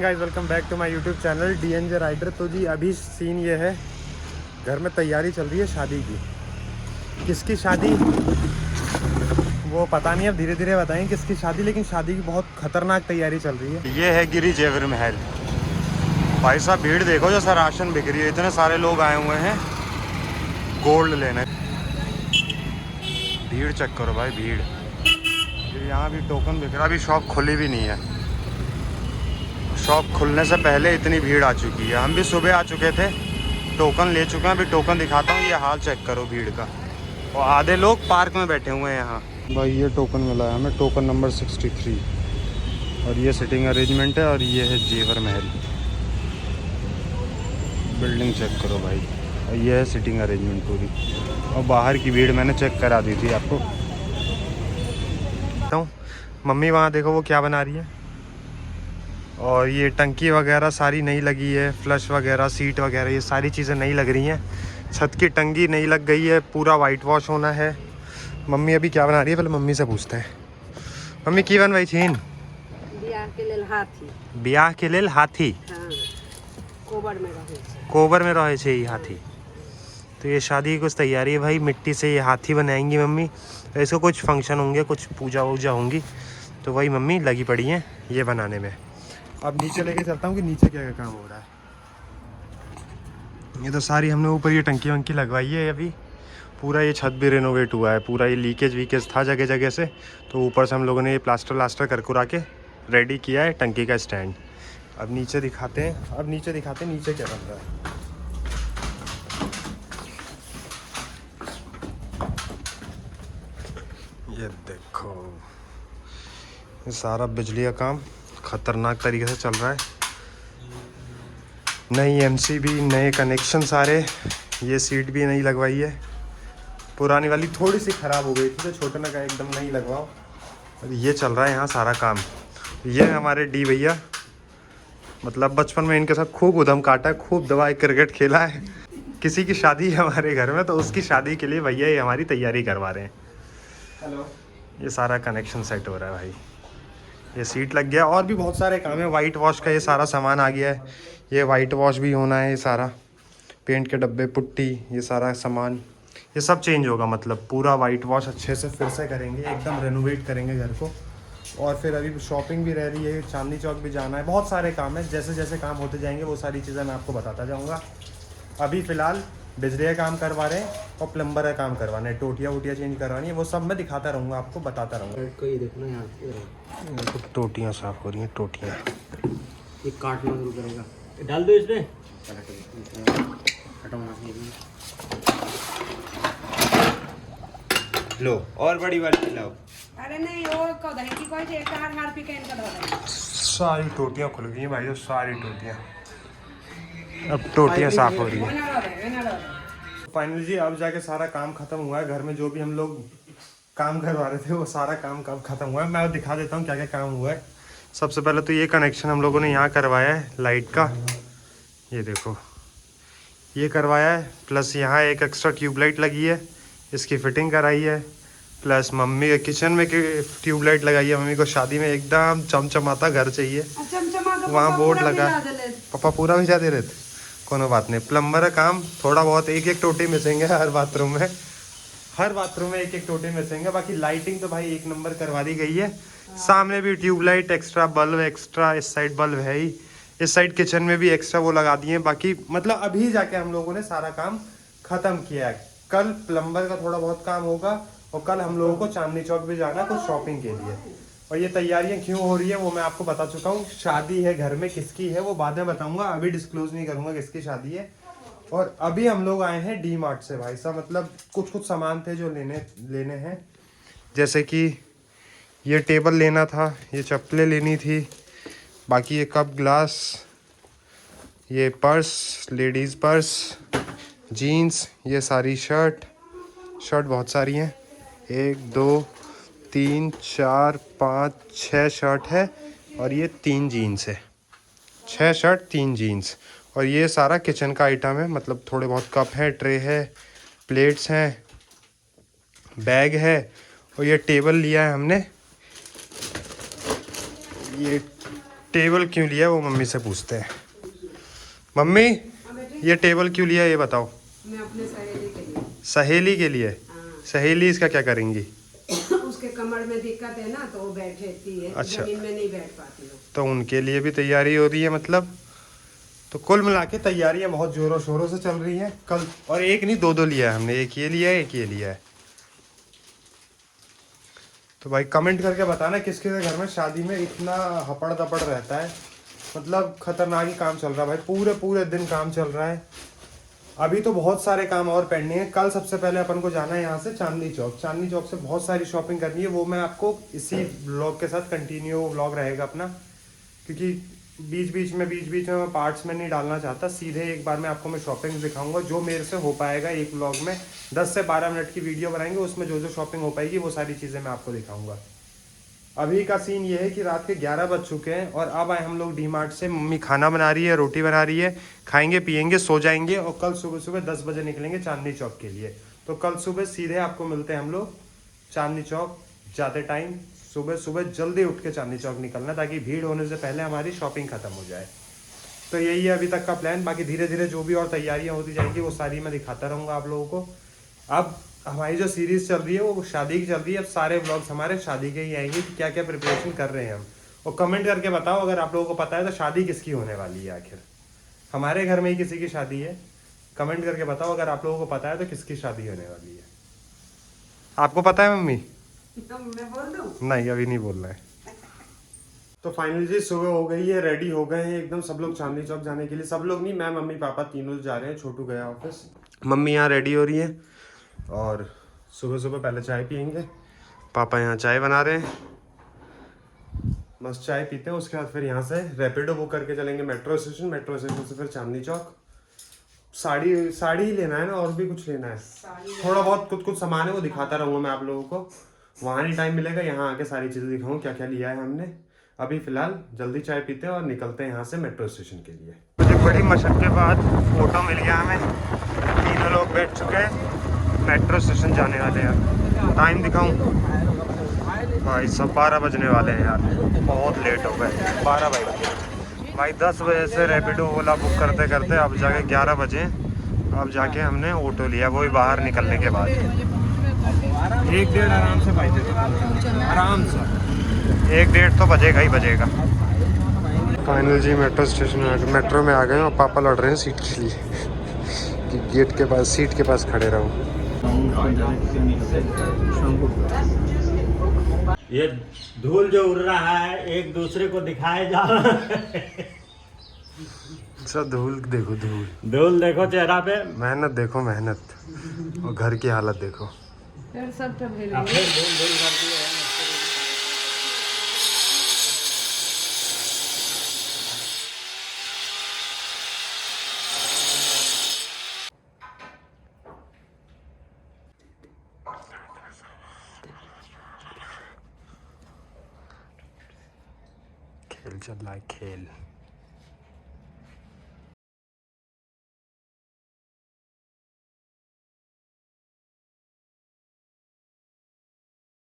Guys welcome back to my YouTube channel DNJ rider. तो जी अभी सीन ये है, घर में तैयारी चल रही है शादी की। किसकी शादी वो पता नहीं, अब धीरे धीरे बताएं किसकी शादी, लेकिन शादी की बहुत खतरनाक तैयारी चल रही है। ये है गिरी जेवर महल। भाई साहब भीड़ देखो, जो सर राशन बिक रही है, इतने सारे लोग आए हुए हैं गोल्ड लेने। भीड़ चेक करो भाई, भीड़। यहाँ भी टोकन बिक रहा, अभी शॉप खुली भी नहीं है। शॉप खुलने से पहले इतनी भीड़ आ चुकी है। हम भी सुबह आ चुके थे, टोकन ले चुके हैं। अभी टोकन दिखाता हूँ, ये हाल चेक करो भीड़ का। और आधे लोग पार्क में बैठे हुए हैं यहाँ। भाई ये टोकन मिला है हमें, टोकन नंबर 63। और ये सिटिंग अरेंजमेंट है, और ये है जेवर महल। बिल्डिंग चेक करो भाई, और ये है सिटिंग अरेंजमेंट पूरी। और बाहर की भीड़ मैंने चेक करा दी थी आपको। तो मम्मी वहाँ देखो वो क्या बना रही है। और ये टंकी वगैरह सारी नई लगी है, फ्लश वगैरह, सीट वगैरह, ये सारी चीज़ें नई लग रही हैं। छत की टंकी नई लग गई है, पूरा वाइट वॉश होना है। मम्मी अभी क्या बना रही है, पहले मम्मी से पूछते हैं। मम्मी की बनवाई छीन? बियाह के लेल हाथी। ब्याह के लेल हाथी। हाँ, कोबर में रहे छै। कोबर में रहे छे ये हाथी। तो ये शादी की कुछ तैयारी है भाई, मिट्टी से ये हाथी बनाएंगी मम्मी। इसको कुछ फंक्शन होंगे, कुछ पूजा वूजा होंगी, तो वही मम्मी लगी पड़ी हैं ये बनाने में। अब नीचे लेके चलता हूँ कि नीचे क्या क्या काम हो रहा है। ये तो सारी हमने ऊपर ये टंकी वंकी लगवाई है अभी। पूरा ये छत भी रेनोवेट हुआ है, पूरा ये लीकेज वीकेज था जगह जगह से, तो ऊपर से हम लोगों ने ये प्लास्टर कर कुरा के रेडी किया है टंकी का स्टैंड। अब नीचे दिखाते हैं, नीचे क्या बन रहा है। ये देखो, ये सारा बिजली का काम खतरनाक तरीके से चल रहा है। नई MCB, नए कनेक्शन सारे। ये सीट भी नई लगवाई है, पुरानी वाली थोड़ी सी ख़राब हो गई थी, तो छोटे ने कहा एकदम नई लगवाओ। और ये चल रहा है यहाँ सारा काम। ये हमारे डी भैया, मतलब बचपन में इनके साथ खूब उधम काटा है, खूब दवाई क्रिकेट खेला है। किसी की शादी है हमारे घर में, तो उसकी शादी के लिए भैया ये हमारी तैयारी करवा रहे हैं। हेलो। ये सारा कनेक्शन सेट हो रहा है भाई, ये सीट लग गया। और भी बहुत सारे काम है, वाइट वॉश का ये सारा सामान आ गया है। ये वाइट वॉश भी होना है, ये सारा पेंट के डब्बे, पुट्टी, ये सारा सामान, ये सब चेंज होगा। मतलब पूरा वाइट वॉश अच्छे से फिर से करेंगे, एकदम रेनोवेट करेंगे घर को। और फिर अभी शॉपिंग भी रह रही है, चांदनी चौक भी जाना है, बहुत सारे काम है। जैसे जैसे काम होते जाएंगे वो सारी चीज़ें मैं आपको बताता जाऊँगा। अभी फ़िलहाल बिजली का काम करवा रहे हैं और प्लम्बर का काम करवाना है, टोटियाँ वोटियाँ चेंज करवानी है। वो सब मैं दिखाता रहूँगा आपको, बताता रहूँगा। ये देखो ना यहाँ टोटियाँ साफ़ हो रही हैं, टोटियाँ। ये काटना शुरू करेगा, डाल दो इसमें। लो और बड़ी वाली लाओ। अरे नहीं, और का दही की कोई एक हार पिकेन का दो। सारी टोटियाँ खुल गई हैं भाई, जो सारी टोटियाँ, अब टोटियाँ साफ़ हो रही हैं। फाइनली जी अब जाके सारा काम ख़त्म हुआ है। घर में जो भी हम लोग काम करवा रहे थे वो सारा काम कब ख़त्म हुआ है, मैं दिखा देता हूँ क्या क्या काम हुआ है। सबसे पहले तो ये कनेक्शन हम लोगों ने यहाँ करवाया है लाइट का, ये देखो ये करवाया है। प्लस यहाँ एक एक्स्ट्रा ट्यूबलाइट लगी है, इसकी फिटिंग कराई है। प्लस मम्मी के किचन में ट्यूबलाइट लगाई है। मम्मी को शादी में एकदम चमचमाता घर चाहिए, वहाँ बोर्ड लगा। पापा पूरा भिजा दे रहे थे, कोनो बात नहीं। प्लम्बर का काम थोड़ा बहुत, एक एक टोटी मिसेंगे हर बाथरूम में, एक एक टोटी मिसेंगे। बाकी लाइटिंग तो भाई एक नंबर करवा दी गई है। सामने भी ट्यूबलाइट एक्स्ट्रा, बल्ब एक्स्ट्रा, इस साइड बल्ब है ही, इस साइड किचन में भी एक्स्ट्रा वो लगा दिए। बाकी मतलब अभी जाके हम लोगों ने सारा काम खत्म किया है। कल प्लम्बर का थोड़ा बहुत काम होगा, और कल हम लोगों को चांदनी चौक भी जाना है कुछ शॉपिंग के लिए। और ये तैयारियां क्यों हो रही है वो मैं आपको बता चुका हूँ। शादी है घर में, किसकी है वो बाद में बताऊंगा, अभी डिस्क्लोज नहीं करूंगा किसकी शादी है। और अभी हम लोग आए हैं DMart से भाई साहब, मतलब कुछ सामान थे जो लेने हैं। जैसे कि ये टेबल लेना था, ये चप्पलें लेनी थी, बाकी ये कप ग्लास, ये पर्स, लेडीज़ पर्स, जीन्स, ये सारी शर्ट बहुत सारी हैं। 1 2 3 4 5 6 शर्ट है, और ये 3 जीन्स है। 6 शर्ट 3 जीन्स। और ये सारा किचन का आइटम है, मतलब थोड़े बहुत कप है, ट्रे है, प्लेट्स हैं, बैग है। और ये टेबल लिया है हमने, ये टेबल क्यों लिया वो मम्मी से पूछते हैं। मम्मी ये टेबल क्यों लिया ये बताओ। मैं अपने सहेली के लिए। सहेली के लिए? हाँ। सहेली इसका क्या करेंगी? उसके कमर में दिक्कत है ना, तो वो बैठती है। अच्छा। जमीन में नहीं बैठ पाती हो। तो उनके लिए भी तैयारी हो रही है मतलब। तो कुल मिला के तैयारियां बहुत जोरों शोरों से चल रही हैं कल। और एक नहीं दो लिया है हमने, एक ये लिया है एक ये लिया है। तो भाई कमेंट करके बताना किसके घर में शादी में इतना हपड़ दपड़ रहता है। मतलब खतरनाक ही काम चल रहा है भाई, पूरे पूरे दिन काम चल रहा है। अभी तो बहुत सारे काम और पेंडिंग है। कल सबसे पहले अपन को जाना है यहाँ से चांदनी चौक। चांदनी चौक से बहुत सारी शॉपिंग करनी है, वो मैं आपको इसी व्लॉग के साथ कंटिन्यू व्लॉग रहेगा अपना। क्योंकि बीच बीच में मैं पार्ट्स में नहीं डालना चाहता, सीधे एक बार में आपको मैं शॉपिंग दिखाऊंगा जो मेरे से हो पाएगा। एक व्लॉग में 10 से 12 मिनट की वीडियो बनाएंगे, उसमें जो जो शॉपिंग हो पाएगी वो सारी चीज़ें मैं आपको दिखाऊंगा। अभी का सीन ये है कि रात के 11 बज चुके हैं और अब आए हम लोग डी-मार्ट से। मम्मी खाना बना रही है, रोटी बना रही है, खाएंगे पियेंगे सो जाएंगे और कल सुबह सुबह 10 बजे निकलेंगे चांदनी चौक के लिए। तो कल सुबह सीधे आपको मिलते हैं हम लोग चांदनी चौक। जाते टाइम सुबह सुबह जल्दी उठ के चांदनी चौक निकलना, ताकि भीड़ होने से पहले हमारी शॉपिंग खत्म हो जाए। तो यही है अभी तक का प्लान। बाकी धीरे धीरे जो भी और तैयारियां होती जाएंगी वो सारी मैं दिखाता रहूँगा आप लोगों को। अब हमारी जो सीरीज चल रही है वो शादी की चल रही है। अब सारे व्लॉग्स हमारे शादी के ही आएंगे कि क्या क्या प्रिपरेशन कर रहे हैं हम। और कमेंट करके बताओ अगर आप लोगों को पता है तो शादी किसकी होने वाली है। आखिर हमारे घर में ही किसी की शादी है। कमेंट करके बताओ अगर आप लोगों को पता है तो किसकी शादी होने वाली है। आपको पता है मम्मी? मैं बोल दूं? नहीं अभी नहीं बोलना है। तो फाइनली जी सुबह हो गई है, रेडी हो गए हैं एकदम सब लोग चांदनी चौक जाने के लिए। सब लोग नहीं, मैं मम्मी पापा तीनों जा रहे हैं। छोटू गया ऑफिस, मम्मी यहाँ रेडी हो रही है और सुबह सुबह पहले चाय पियेंगे। पापा यहाँ चाय बना रहे हैं, मस्त चाय पीते हैं। उसके बाद फिर यहाँ से रैपिडो बुक करके चलेंगे मेट्रो स्टेशन। मेट्रो स्टेशन से फिर चांदनी चौक। साड़ी ही लेना है ना, और भी कुछ लेना है? थोड़ा बहुत कुछ सामान है वो दिखाता रहूँगा मैं आप लोगों को। वहाँ नहीं टाइम मिलेगा, यहाँ आके सारी चीज़ें दिखाऊँ क्या क्या लिया है हमने। अभी फिलहाल जल्दी चाय पीते हैं और निकलते हैं यहाँ से मेट्रो स्टेशन के लिए। मुझे बड़ी मशक्कत के बाद फोटो मिल गया हमें। तीनों लोग बैठ चुके हैं, मेट्रो स्टेशन जाने वाले हैं। टाइम दिखाऊं भाई, सब 12 बजने वाले हैं यार, बहुत लेट हो गए। 12 बजे भाई, 10 बजे से रैपिडो ओला बुक करते करते अब जाके 11 बजे। अब जाके हमने ऑटो लिया, वो भी बाहर निकलने के बाद। 1-1.5 आराम से भाई, आराम से 1-1.5 तो बजेगा ही बजेगा। फाइनल जी मेट्रो स्टेशन मेट्रो में आ गए और पापा लड़ रहे हैं सीट के लिए कि गेट के पास सीट के पास खड़े रहो। ये धूल जो उड़ रहा है एक दूसरे को दिखाए जा रहा है। सब धूल देखो, धूल देखो चेहरा पे, मेहनत देखो मेहनत, और घर की हालत देखो। फिर सब तो भेल अब फिर धूल धूल कर दी है। खेल चल रहा है खेल।